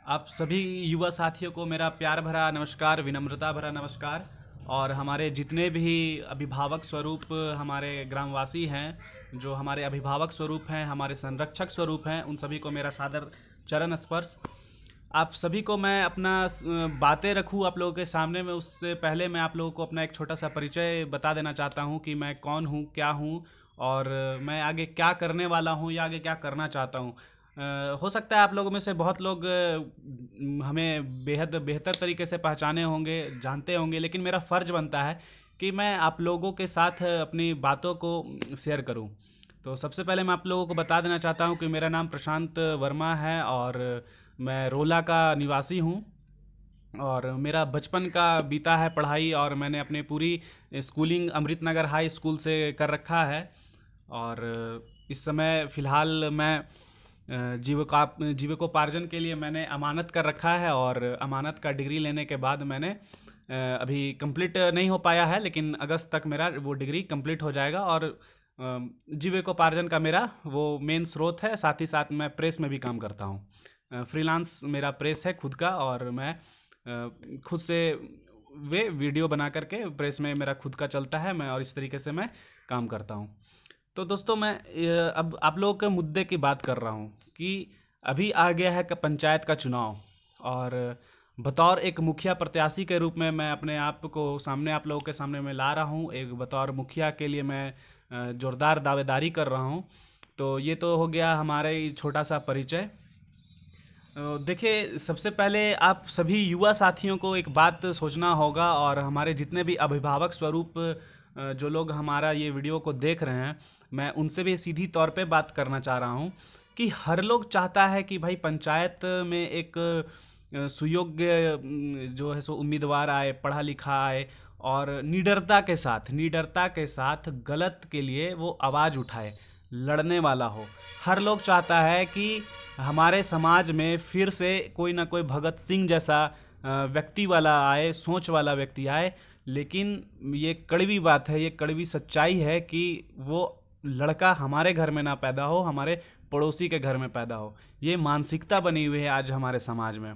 आप सभी युवा साथियों को मेरा प्यार भरा नमस्कार, विनम्रता भरा नमस्कार। और हमारे जितने भी अभिभावक स्वरूप हमारे ग्रामवासी हैं, जो हमारे अभिभावक स्वरूप हैं, हमारे संरक्षक स्वरूप हैं, उन सभी को मेरा सादर चरण स्पर्श। आप सभी को मैं अपना बातें रखूं आप लोगों के सामने में, उससे पहले मैं आप लोगों को अपना एक छोटा सा परिचय बता देना चाहता हूं कि मैं कौन हूं, क्या हूं और मैं आगे क्या करने वाला हूं या आगे क्या करना चाहता हूं। हो सकता है आप लोगों में से बहुत लोग हमें बेहद बेहतर तरीके से पहचाने होंगे, जानते होंगे, लेकिन मेरा फ़र्ज़ बनता है कि मैं आप लोगों के साथ अपनी बातों को शेयर करूं। तो सबसे पहले मैं आप लोगों को बता देना चाहता हूं कि मेरा नाम प्रशांत वर्मा है और मैं रोला का निवासी हूं। और मेरा बचपन का बीता है पढ़ाई, और मैंने अपनी पूरी स्कूलिंग अमृतनगर हाई स्कूल से कर रखा है। और इस समय फ़िलहाल मैं जीविकोपार्जन के लिए मैंने अमानत कर रखा है, और अमानत का डिग्री लेने के बाद मैंने अभी कंप्लीट नहीं हो पाया है, लेकिन अगस्त तक मेरा वो डिग्री कंप्लीट हो जाएगा। और जीविकोपार्जन का मेरा वो मेन स्रोत है। साथ ही साथ मैं प्रेस में भी काम करता हूँ। फ्रीलांस मेरा प्रेस है खुद का, और मैं खुद से वे वीडियो बना करके प्रेस में मेरा खुद का चलता है, मैं और इस तरीके से मैं काम करता हूँ। तो दोस्तों, मैं अब आप लोगों के मुद्दे की बात कर रहा हूँ कि अभी आ गया है पंचायत का चुनाव, और बतौर एक मुखिया प्रत्याशी के रूप में मैं अपने आप को सामने आप लोगों के सामने में ला रहा हूँ। एक बतौर मुखिया के लिए मैं जोरदार दावेदारी कर रहा हूँ। तो ये तो हो गया हमारा ही छोटा सा परिचय। देखिए, सबसे पहले आप सभी युवा साथियों को एक बात सोचना होगा, और हमारे जितने भी अभिभावक स्वरूप जो लोग हमारा ये वीडियो को देख रहे हैं, मैं उनसे भी सीधी तौर पे बात करना चाह रहा हूँ कि हर लोग चाहता है कि भाई पंचायत में एक सुयोग्य जो है सो उम्मीदवार आए, पढ़ा लिखा आए, और निडरता के साथ गलत के लिए वो आवाज़ उठाए, लड़ने वाला हो। हर लोग चाहता है कि हमारे समाज में फिर से कोई ना कोई भगत सिंह जैसा व्यक्ति वाला आए, सोच वाला व्यक्ति आए। लेकिन ये कड़वी बात है, ये कड़वी सच्चाई है कि वो लड़का हमारे घर में ना पैदा हो, हमारे पड़ोसी के घर में पैदा हो। ये मानसिकता बनी हुई है आज हमारे समाज में।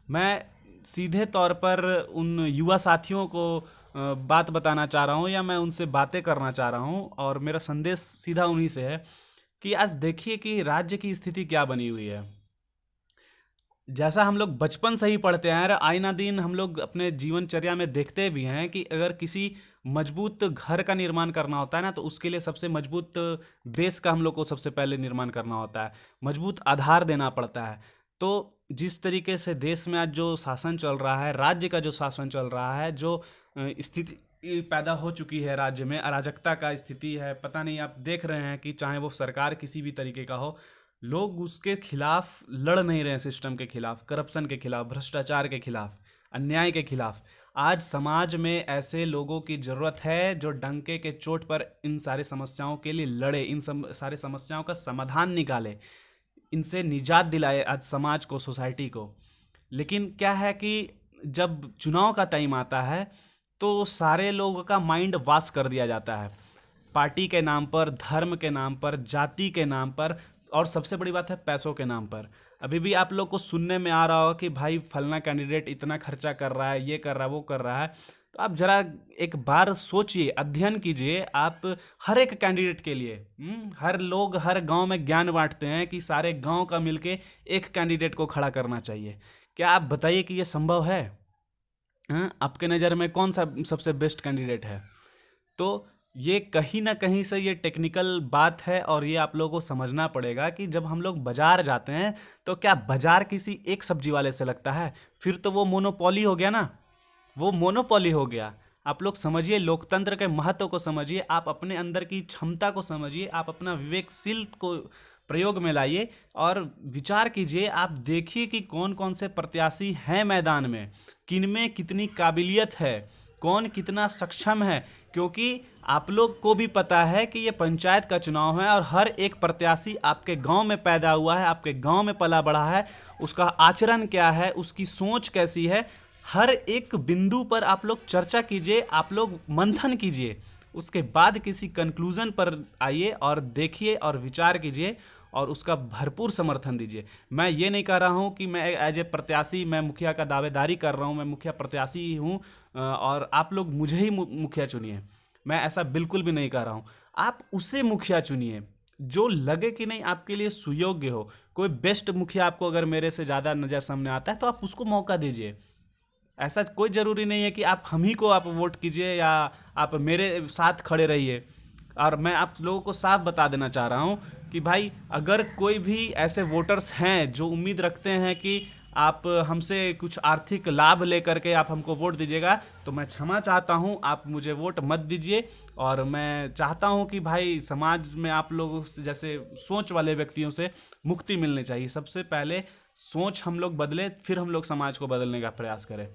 मैं सीधे तौर पर उन युवा साथियों को बात बताना चाह रहा हूँ, या मैं उनसे बातें करना चाह रहा हूँ, और मेरा संदेश सीधा उन्हीं से है कि आज देखिए कि राज्य की स्थिति क्या बनी हुई है। जैसा हम लोग बचपन से ही पढ़ते हैं, आइना दिन हम लोग अपने जीवनचर्या में देखते भी हैं कि अगर किसी मजबूत घर का निर्माण करना होता है ना, तो उसके लिए सबसे मजबूत बेस का हम लोग को सबसे पहले निर्माण करना होता है, मजबूत आधार देना पड़ता है। तो जिस तरीके से देश में आज जो शासन चल रहा है, राज्य का जो शासन चल रहा है, जो स्थिति पैदा हो चुकी है राज्य में, अराजकता का स्थिति है, पता नहीं, आप देख रहे हैं कि चाहे वो सरकार किसी भी तरीके का हो, लोग उसके खिलाफ लड़ नहीं रहे हैं। सिस्टम के खिलाफ, करप्शन के खिलाफ, भ्रष्टाचार के खिलाफ, अन्याय के खिलाफ। आज समाज में ऐसे लोगों की ज़रूरत है जो डंके के चोट पर इन सारी समस्याओं के लिए लड़े, इन सारी समस्याओं का समाधान निकाले, इनसे निजात दिलाए आज समाज को, सोसाइटी को। लेकिन क्या है कि जब चुनाव का टाइम आता है तो सारे लोगों का माइंड वॉश कर दिया जाता है, पार्टी के नाम पर, धर्म के नाम पर, जाति के नाम पर, और सबसे बड़ी बात है पैसों के नाम पर। अभी भी आप लोग को सुनने में आ रहा होगा कि भाई फलना कैंडिडेट इतना खर्चा कर रहा है, ये कर रहा है, वो कर रहा है। तो आप जरा एक बार सोचिए, अध्ययन कीजिए आप हर एक कैंडिडेट के लिए। हर लोग हर गांव में ज्ञान बांटते हैं कि सारे गांव का मिलके एक कैंडिडेट को खड़ा करना चाहिए। क्या आप बताइए कि ये संभव है? आपके नज़र में कौन सा सबसे बेस्ट कैंडिडेट है? तो ये कहीं ना कहीं से ये टेक्निकल बात है, और ये आप लोगों को समझना पड़ेगा कि जब हम लोग बाजार जाते हैं तो क्या बाजार किसी एक सब्जी वाले से लगता है? फिर तो वो मोनोपोली हो गया ना, वो मोनोपोली हो गया। आप लोग समझिए, लोकतंत्र के महत्व को समझिए, आप अपने अंदर की क्षमता को समझिए, आप अपना विवेकशील को प्रयोग में लाइए और विचार कीजिए। आप देखिए कि कौन कौन से प्रत्याशी हैं मैदान में, किन में कितनी काबिलियत है, कौन कितना सक्षम है। क्योंकि आप लोग को भी पता है कि ये पंचायत का चुनाव है, और हर एक प्रत्याशी आपके गांव में पैदा हुआ है, आपके गांव में पला बढ़ा है, उसका आचरण क्या है, उसकी सोच कैसी है, हर एक बिंदु पर आप लोग चर्चा कीजिए, आप लोग मंथन कीजिए, उसके बाद किसी कंक्लूजन पर आइए और देखिए और विचार कीजिए। और उसका भरपूर समर्थन दीजिए। मैं ये नहीं कह रहा हूँ कि मैं एज ए प्रत्याशी मैं मुखिया का दावेदारी कर रहा हूँ, मैं मुखिया प्रत्याशी ही हूँ और आप लोग मुझे ही मुखिया चुनिए, मैं ऐसा बिल्कुल भी नहीं कह रहा हूँ। आप उसे मुखिया चुनिए जो लगे कि नहीं आपके लिए सुयोग्य हो। कोई बेस्ट मुखिया आपको अगर मेरे से ज़्यादा नज़र सामने आता है तो आप उसको मौका दीजिए। ऐसा कोई ज़रूरी नहीं है कि आप हम ही को आप वोट कीजिए या आप मेरे साथ खड़े रहिए। और मैं आप लोगों को साफ बता देना चाह रहा हूँ कि भाई अगर कोई भी ऐसे वोटर्स हैं जो उम्मीद रखते हैं कि आप हमसे कुछ आर्थिक लाभ लेकर के आप हमको वोट दीजिएगा, तो मैं क्षमा चाहता हूँ, आप मुझे वोट मत दीजिए। और मैं चाहता हूँ कि भाई समाज में आप लोगों से जैसे सोच वाले व्यक्तियों से मुक्ति मिलनी चाहिए। सबसे पहले सोच हम लोग बदलें, फिर हम लोग समाज को बदलने का प्रयास करें।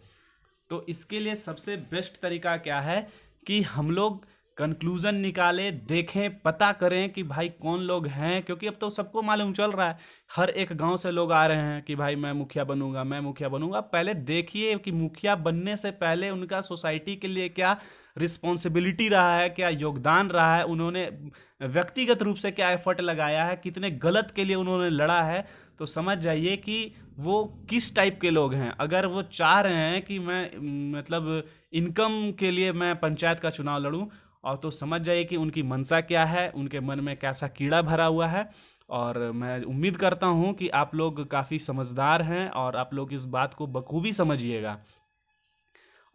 तो इसके लिए सबसे बेस्ट तरीका क्या है कि हम लोग कंक्लूजन निकालें, देखें, पता करें कि भाई कौन लोग हैं, क्योंकि अब तो सबको मालूम चल रहा है। हर एक गांव से लोग आ रहे हैं कि भाई मैं मुखिया बनूंगा, मैं मुखिया बनूंगा। पहले देखिए कि मुखिया बनने से पहले उनका सोसाइटी के लिए क्या रिस्पॉन्सिबिलिटी रहा है, क्या योगदान रहा है, उन्होंने व्यक्तिगत रूप से क्या एफर्ट लगाया है, कितने गलत के लिए उन्होंने लड़ा है। तो समझ जाइए कि वो किस टाइप के लोग हैं। अगर वो चाह रहे हैं कि मैं मतलब इनकम के लिए मैं पंचायत का चुनाव लड़ूं, और तो समझ जाइए कि उनकी मंशा क्या है, उनके मन में कैसा कीड़ा भरा हुआ है। और मैं उम्मीद करता हूं कि आप लोग काफ़ी समझदार हैं और आप लोग इस बात को बखूबी समझिएगा।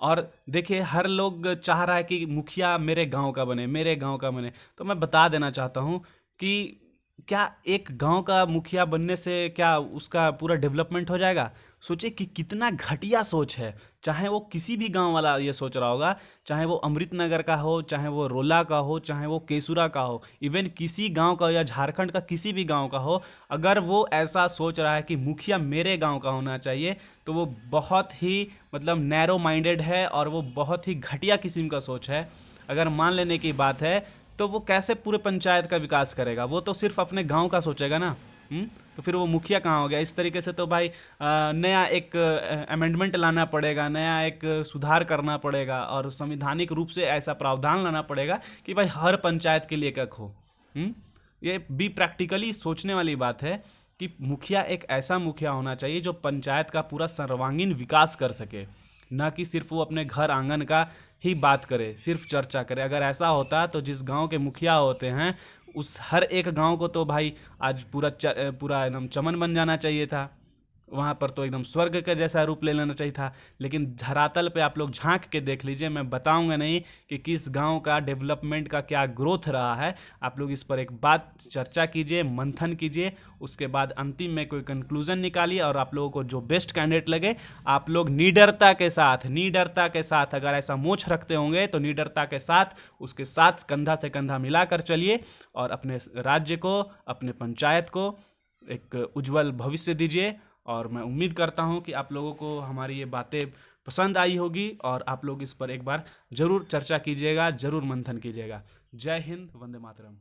और देखिए हर लोग चाह रहा है कि मुखिया मेरे गांव का बने, मेरे गांव का बने। तो मैं बता देना चाहता हूं कि क्या एक गांव का मुखिया बनने से क्या उसका पूरा डेवलपमेंट हो जाएगा? सोचिए कि कितना घटिया सोच है। चाहे वो किसी भी गांव वाला ये सोच रहा होगा, चाहे वो अमृतनगर का हो, चाहे वो रोला का हो, चाहे वो केसुरा का हो, इवन किसी गांव का या झारखंड का किसी भी गांव का हो, अगर वो ऐसा सोच रहा है कि मुखिया मेरे गांव का होना चाहिए, तो वो बहुत ही मतलब नैरो माइंडेड है और वो बहुत ही घटिया किस्म का सोच है। अगर मान लेने की बात है तो वो कैसे पूरे पंचायत का विकास करेगा? वो तो सिर्फ अपने गांव का सोचेगा ना। तो फिर वो मुखिया कहाँ हो गया? इस तरीके से तो भाई नया एक अमेंडमेंट लाना पड़ेगा, नया एक सुधार करना पड़ेगा और संविधानिक रूप से ऐसा प्रावधान लाना पड़ेगा कि भाई हर पंचायत के लिए एक हो। ये भी प्रैक्टिकली सोचने वाली बात है कि मुखिया एक ऐसा मुखिया होना चाहिए जो पंचायत का पूरा सर्वांगीण विकास कर सके, ना कि सिर्फ वो अपने घर आंगन का ही बात करे, सिर्फ चर्चा करे। अगर ऐसा होता तो जिस गांव के मुखिया होते हैं उस हर एक गांव को तो भाई आज पूरा एकदम चमन बन जाना चाहिए था, वहाँ पर तो एकदम स्वर्ग का जैसा रूप ले लेना चाहिए था। लेकिन धरातल पे आप लोग झांक के देख लीजिए, मैं बताऊंगा नहीं कि किस गांव का डेवलपमेंट का क्या ग्रोथ रहा है। आप लोग इस पर एक बात चर्चा कीजिए, मंथन कीजिए, उसके बाद अंतिम में कोई कंक्लूजन निकालिए और आप लोगों को जो बेस्ट कैंडिडेट लगे आप लोग निडरता के साथ अगर ऐसा मोछ रखते होंगे तो निडरता के साथ उसके साथ कंधा से कंधा मिलाकर चलिए और अपने राज्य को, अपने पंचायत को एक उज्जवल भविष्य दीजिए। और मैं उम्मीद करता हूं कि आप लोगों को हमारी ये बातें पसंद आई होगी और आप लोग इस पर एक बार ज़रूर चर्चा कीजिएगा, ज़रूर मंथन कीजिएगा। जय हिंद, वंदे मातरम।